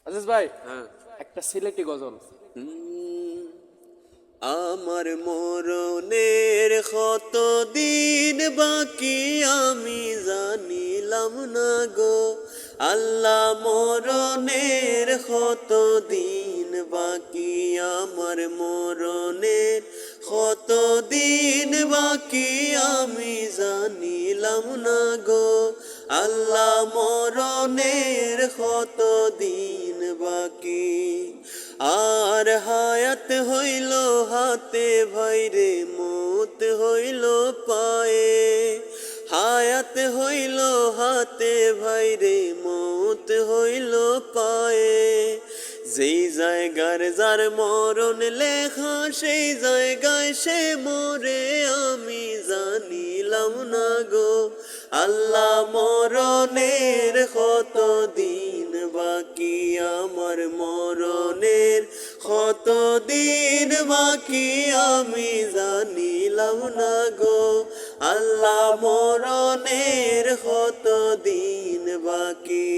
আজিজ ভাই, হ্যাঁ। একটা সিলেটি গজল। আমার মরণের কত দিন বাকি আমি জানিলাম না গো আল্লাহ, মরণের কত দিন বাকি আমার মরণের কত দিন বাকি আমি জানিলাম না গো আল্লাহ, মরণের কত দিন বাকি। আর হায়াত হইল হাতে ভাইরে মত হইল পায়ে, হায়াত হইল হাতে ভাইরে মত হইল পায়ে। যেই জায়গার যার মরণ লেখা সেই জায়গায় সে মরে আমি জানিলাম না গো আল্লাহ, মরণের কত দিন বাকি আমার মরণের কত দিন বাকি আমি জানিলাম না গো আল্লাহ, মরণের কত দিন বাকি।